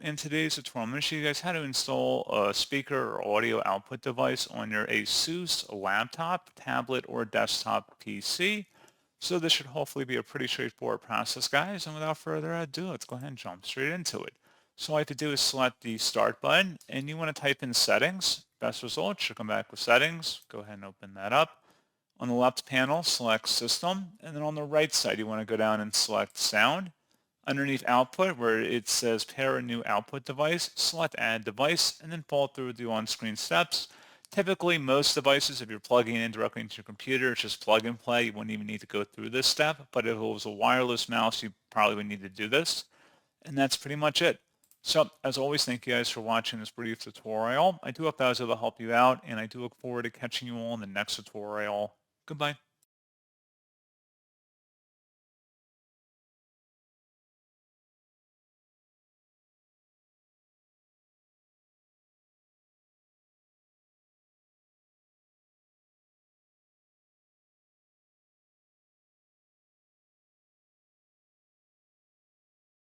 In today's tutorial, I'm going to show you guys how to install a speaker or audio output device on your Asus laptop, tablet, or desktop PC. So this should hopefully be a pretty straightforward process, guys. And without further ado, let's go ahead and jump straight into it. So all I have to do is select the Start button, and you want to type in Settings. Best result should come back with Settings. Go ahead and open that up. On the left panel, select System, and then on the right side, you want to go down and select Sound. Underneath output, where it says pair a new output device, select add device, and then follow through with the on-screen steps. Typically, most devices, if you're plugging in directly into your computer, it's just plug and play. You wouldn't even need to go through this step. But if it was a wireless mouse, you probably would need to do this. And that's pretty much it. So, as always, thank you guys for watching this brief tutorial. I do hope that was able to help you out, and I do look forward to catching you all in the next tutorial. Goodbye.